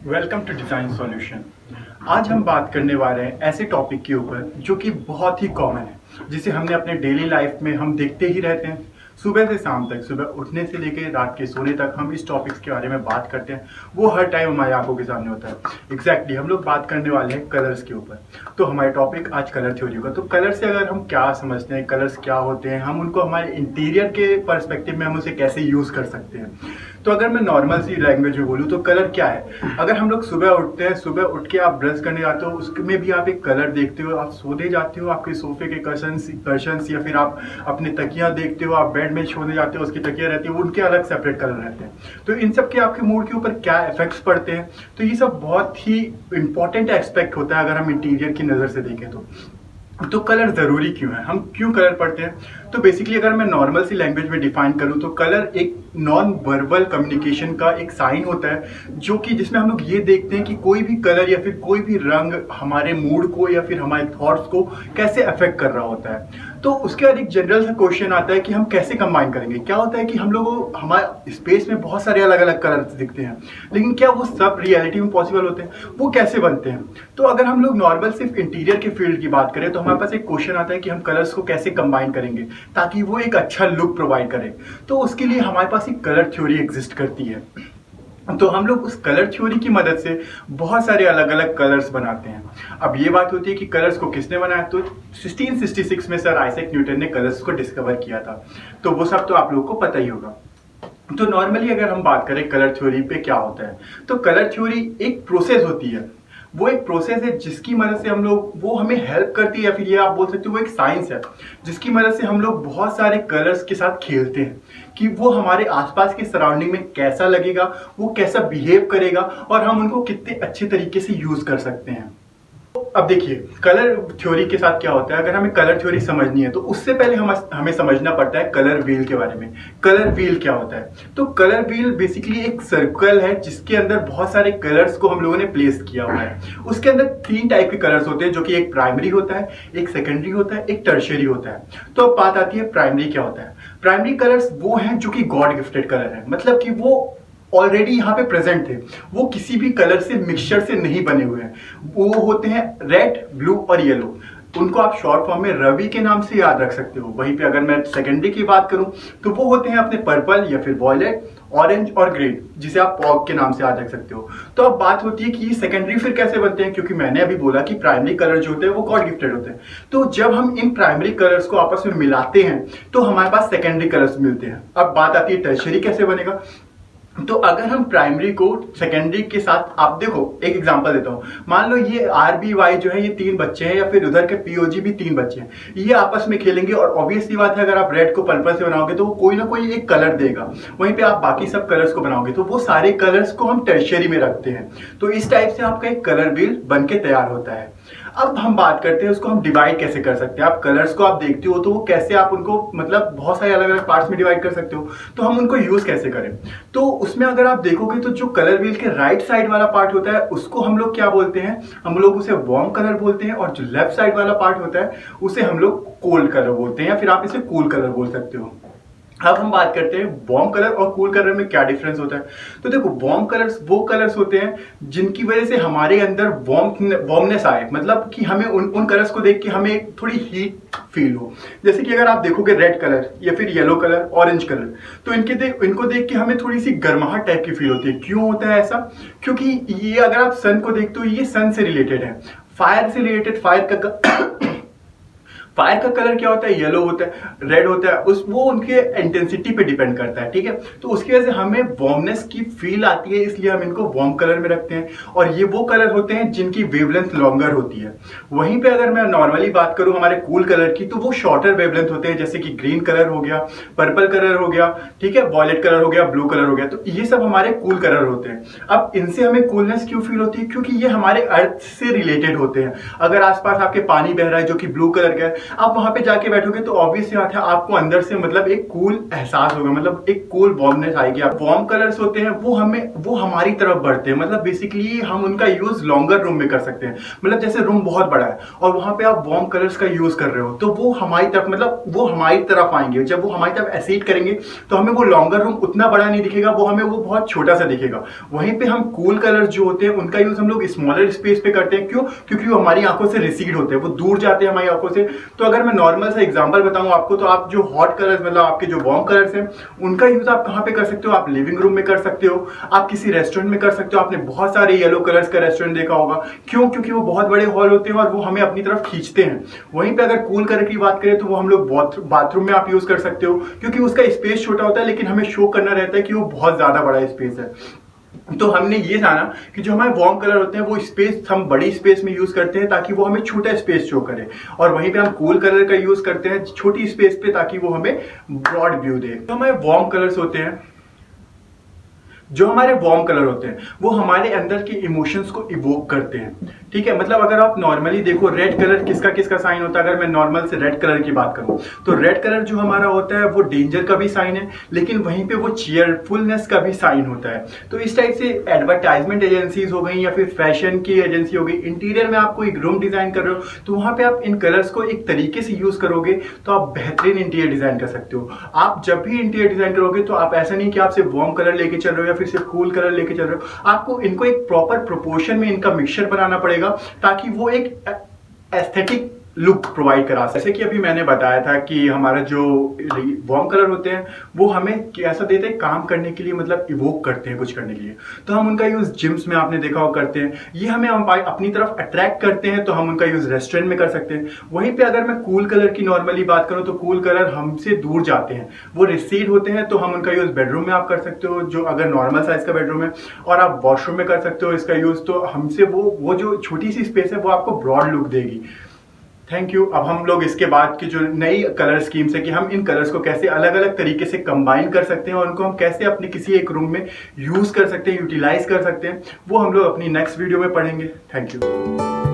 Welcome to design solution. आज हम बात करने वाले हैं ऐसे टॉपिक के ऊपर जो कि बहुत ही कॉमन है, जिसे हमने अपने डेली लाइफ में हम देखते ही रहते हैं। सुबह से शाम तक, सुबह उठने से लेकर रात के सोने तक हम इस टॉपिक्स के बारे में बात करते हैं। वो हर टाइम हमारी आंखों के सामने होता है। एग्जैक्टली हम लोग बात करने वाले हैं कलर्स के ऊपर। तो हमारे टॉपिक आज कलर थ्योरी होगा। तो कलर से अगर हम क्या समझते हैं, कलर्स क्या होते हैं, हम उनको हमारे इंटीरियर के पर्सपेक्टिव में हम उसे कैसे यूज़ कर सकते हैं। तो अगर मैं नॉर्मल सी लैंग्वेज में बोलूँ तो कलर क्या है। अगर हम लोग सुबह उठते हैं, सुबह उठ के आप ब्रश करने जाते हो, उसमें भी आप एक कलर देखते हो। आप सोने जाते हो, आपके सोफे के कर्शंस या फिर आप अपने तकिया देखते हो, आप बेड में सोने जाते हो, उसकी तकिया रहती है, उनके अलग सेपरेट कलर रहते हैं। तो इन सब के आपके मूड के ऊपर क्या इफेक्ट्स पड़ते हैं। तो ये सब बहुत ही इंपॉर्टेंट एस्पेक्ट होता है अगर हम इंटीरियर की नज़र से देखें तो कलर ज़रूरी क्यों है, हम क्यों कलर पढ़ते हैं। तो बेसिकली अगर मैं नॉर्मल सी लैंग्वेज में डिफाइन करूँ तो कलर एक नॉन वर्बल कम्युनिकेशन का एक साइन होता है, जो कि जिसमें हम लोग ये देखते हैं कि कोई भी कलर या फिर कोई भी रंग हमारे मूड को या फिर हमारे थॉट्स को कैसे अफेक्ट कर रहा होता है। तो उसके बाद एक जनरल सा क्वेश्चन आता है कि हम कैसे कंबाइन करेंगे। क्या होता है कि हम लोग हमारे स्पेस में बहुत सारे अलग अलग कलर्स दिखते हैं, लेकिन क्या वो सब रियलिटी में पॉसिबल होते हैं, वो कैसे बनते हैं। तो अगर हम लोग नॉर्मल सिर्फ इंटीरियर के फील्ड की बात करें तो हमारे पास एक क्वेश्चन आता है कि हम कलर्स को कैसे कंबाइन करेंगे ताकि वो एक अच्छा लुक प्रोवाइड करे। तो उसके लिए हमारे पास एक कलर थ्योरी एग्जिस्ट करती है। तो हम लोग उस कलर थ्योरी की मदद से बहुत सारे अलग अलग कलर्स बनाते हैं। अब ये बात होती है कि कलर्स को किसने बनाया। तो 1666 में सर आइजैक न्यूटन ने कलर्स को डिस्कवर किया था। तो वो सब तो आप लोगों को पता ही होगा। तो नॉर्मली अगर हम बात करें कलर थ्योरी पे क्या होता है, तो कलर थ्योरी एक प्रोसेस होती है। वो एक प्रोसेस है जिसकी मदद से हम लोग, वो हमें हेल्प करती है, या फिर ये आप बोल सकते हो वो एक साइंस है जिसकी मदद से हम लोग बहुत सारे कलर्स के साथ खेलते हैं कि वो हमारे आसपास के सराउंडिंग में कैसा लगेगा, वो कैसा बिहेव करेगा और हम उनको कितने अच्छे तरीके से यूज कर सकते हैं। अब देखिए कलर थ्योरी के साथ क्या होता है। अगर हमें कलर थ्योरी समझनी है तो उससे पहले हमें समझना पड़ता है कलर व्हील के बारे में। कलर व्हील क्या होता है। तो कलर व्हील बेसिकली एक सर्कल है जिसके अंदर बहुत सारे कलर्स को हम लोगों ने प्लेस किया हुआ है। उसके अंदर 3 टाइप के कलर्स होते हैं, जो कि एक प्राइमरी होता है, एक सेकेंडरी होता है, एक टर्शियरी होता है। तो अब बात आती है प्राइमरी क्या होता है। प्राइमरी कलर्स वो हैं जो कि गॉड गिफ्टेड कलर है, मतलब कि वो ऑलरेडी यहाँ पे प्रेजेंट थे, वो किसी भी कलर से मिक्सचर से नहीं बने हुए हैं। वो होते हैं रेड, ब्लू और येलो। उनको आप शॉर्ट फॉर्म में रवि के नाम से याद रख सकते हो। वहीं पे अगर मैं सेकेंडरी की बात करूं तो वो होते हैं अपने पर्पल या फिर वॉयलेट, ऑरेंज और ग्रीन, जिसे आप पॉग के नाम से याद रख सकते हो। तो अब बात होती है कि ये सेकेंडरी फिर कैसे बनते हैं, क्योंकि मैंने अभी बोला कि प्राइमरी कलर जो होते हैं वो गॉड गिफ्टेड होते हैं। तो जब हम इन प्राइमरी कलर्स को आपस में मिलाते हैं तो हमारे पास सेकेंडरी कलर्स मिलते हैं। अब बात आती है टर्शियरी कैसे बनेगा। तो अगर हम प्राइमरी को सेकेंडरी के साथ, आप देखो एक एग्जांपल देता हूं, मान लो ये RBY जो है ये 3 बच्चे हैं, या फिर उधर के POG भी 3 बच्चे हैं, ये आपस में खेलेंगे और ऑब्वियसली बात है अगर आप रेड को पर्पल से बनाओगे तो वो कोई ना कोई एक कलर देगा। वहीं पे आप बाकी सब कलर्स को बनाओगे तो वो सारे कलर्स को हम टर्शियरी में रखते हैं। तो इस टाइप से आपका एक कलर व्हील बन के तैयार होता है। अब हम बात करते हैं उसको हम डिवाइड कैसे कर सकते हैं। आप कलर्स को आप देखते हो तो वो कैसे आप उनको, मतलब बहुत सारे अलग अलग पार्ट्स में डिवाइड कर सकते हो। तो हम उनको यूज कैसे करें। तो उसमें अगर आप देखोगे तो जो कलर व्हील के राइट साइड वाला पार्ट होता है उसको हम लोग क्या बोलते हैं, हम लोग उसे वार्म कलर बोलते हैं। और जो लेफ्ट साइड वाला पार्ट होता है उसे हम लोग कोल्ड कलर बोलते हैं, या फिर आप इसे कूल कलर बोल सकते हो। अब हम बात करते हैं वार्म कलर और कूल कलर में क्या डिफरेंस होता है। तो देखो वार्म कलर्स वो कलर्स होते हैं जिनकी वजह से हमारे अंदर वार्मनेस आए, मतलब कि हमें उन कलर्स को देख के हमें थोड़ी हीट फील हो। जैसे कि अगर आप देखोगे रेड कलर या फिर येलो कलर, ऑरेंज कलर, तो इनको देख के हमें थोड़ी सी गर्माहट टाइप की फील होती है। क्यों होता है ऐसा, क्योंकि ये अगर आप सन को देखते हो ये सन से रिलेटेड है, फायर से रिलेटेड। फायर का कलर क्या होता है, येलो होता है, रेड होता है, वो उनके इंटेंसिटी पे डिपेंड करता है, ठीक है। तो उसकी वजह से हमें वार्मनेस की फील आती है, इसलिए हम इनको वार्म कलर में रखते हैं। और ये वो कलर होते हैं जिनकी वेवलेंथ लॉन्गर होती है। वहीं पे अगर मैं नॉर्मली बात करूं हमारे कूल कलर की, तो वो शॉर्टर वेवलेंथ होते हैं, जैसे कि ग्रीन कलर हो गया, पर्पल कलर हो गया, ठीक है, वॉयलेट कलर हो गया, ब्लू कलर हो गया। तो ये सब हमारे कूल कलर होते हैं। अब इनसे हमें कूलनेस क्यों फील होती है, क्योंकि ये हमारे अर्थ से रिलेटेड होते हैं। अगर आसपास आपके पानी बह रहा है जो कि ब्लू कलर का है, आप वहां पे जाके बैठोगे तो ऑब्वियस बात है आपको अंदर से मतलब एक कूल एहसास होगा, मतलब एक कूल वार्मनेस आएगी। वार्म कलर्स होते हैं वो हमारी तरफ बढ़ते हैं, मतलब बेसिकली हम उनका यूज लॉन्गर रूम में कर सकते हैं। मतलब जैसे रूम बहुत बड़ा है और वहां पे आप वार्म कलर्स का यूज कर रहे हो तो वो हमारी तरफ मतलब वो हमारी तरफ आएंगे। जब वो हमारी तरफ एसिड करेंगे तो हमें वो लॉन्गर रूम उतना बड़ा नहीं दिखेगा, वो हमें वो बहुत छोटा सा दिखेगा। वहीं पे हम कूल कलर्स जो होते हैं उनका यूज हम लोग स्मॉलर स्पेस पे करते हैं। क्यों? क्योंकि वो हमारी आंखों से रिसीड होते हैं, वो दूर जाते हैं हमारी आंखों से। तो अगर मैं नॉर्मल सा एग्जांपल बताऊं आपको, तो आप जो हॉट कलर्स मतलब आपके जो वार्म कलर्स हैं उनका यूज आप कहां पे कर सकते हो? आप लिविंग रूम में कर सकते हो, आप किसी रेस्टोरेंट में कर सकते हो। आपने बहुत सारे येलो कलर्स का रेस्टोरेंट देखा होगा। क्यों? क्योंकि वो बहुत बड़े हॉल होते हैं और वो हमें अपनी तरफ खींचते हैं। वहीं पे अगर कूल कलर की बात करें तो वो हम लोग बाथरूम में आप यूज कर सकते हो, क्योंकि उसका स्पेस छोटा होता है लेकिन हमें शो करना रहता है कि वो बहुत ज्यादा बड़ा स्पेस है। तो हमने ये जाना कि जो हमारे वार्म कलर होते हैं वो स्पेस हम बड़ी स्पेस में यूज करते हैं ताकि वो हमें छोटा स्पेस शो करे, और वहीं पे हम कूल कलर का यूज करते हैं छोटी स्पेस पे ताकि वो हमें ब्रॉड व्यू दे। तो हमारे वार्म कलर्स होते हैं, जो हमारे वार्म कलर होते हैं वो हमारे अंदर के इमोशंस को इवोक करते हैं। ठीक है, मतलब अगर आप नॉर्मली देखो रेड कलर किसका किसका साइन होता है, अगर मैं नॉर्मल से रेड कलर की बात करूं तो रेड कलर जो हमारा होता है वो डेंजर का भी साइन है, लेकिन वहीं पे वो चीयरफुलनेस का भी साइन होता है। तो इस टाइप से एडवर्टाइजमेंट एजेंसीज हो गई या फिर फैशन की एजेंसी हो गई, इंटीरियर में आपको एक रूम डिजाइन कर रहे हो तो वहां पे आप इन कलर्स को एक तरीके से यूज करोगे तो आप बेहतरीन इंटीरियर डिजाइन कर सकते हो। आप जब भी इंटीरियर डिजाइन करोगे तो आप ऐसा नहीं कि आप सिर्फ वार्म कलर लेके चल रहे हो फिर सिर्फ कूल कलर लेके चल रहे हो, आपको इनको एक प्रॉपर प्रोपोर्शन में इनका मिक्सचर बनाना पड़ेगा ताकि वो एक एस्थेटिक लुक प्रोवाइड करा सके। जैसे कि अभी मैंने बताया था कि हमारा जो वार्म कलर होते हैं वो हमें कैसा देते हैं, काम करने के लिए, मतलब इवोक करते हैं कुछ करने के लिए। तो हम उनका यूज जिम्स में आपने देखा हो करते हैं, ये हमें अपनी तरफ अट्रैक्ट करते हैं तो हम उनका यूज रेस्टोरेंट में कर सकते हैं। वहीं पे अगर मैं कूल कलर की नॉर्मली बात करूं तो कूल कलर हमसे दूर जाते हैं, वो रिसीड होते हैं, तो हम उनका यूज बेडरूम में आप कर सकते हो जो अगर नॉर्मल साइज का बेडरूम है, और आप वॉशरूम में कर सकते हो इसका यूज। तो हमसे वो जो छोटी सी स्पेस है वो आपको ब्रॉड लुक देगी। Thank you. अब हम लोग इसके बाद की जो नई कलर स्कीम्स है कि हम इन कलर्स को कैसे अलग अलग तरीके से कंबाइन कर सकते हैं और उनको हम कैसे अपने किसी एक रूम में यूज कर सकते हैं, यूटिलाइज कर सकते हैं, वो हम लोग अपनी नेक्स्ट वीडियो में पढ़ेंगे। Thank you.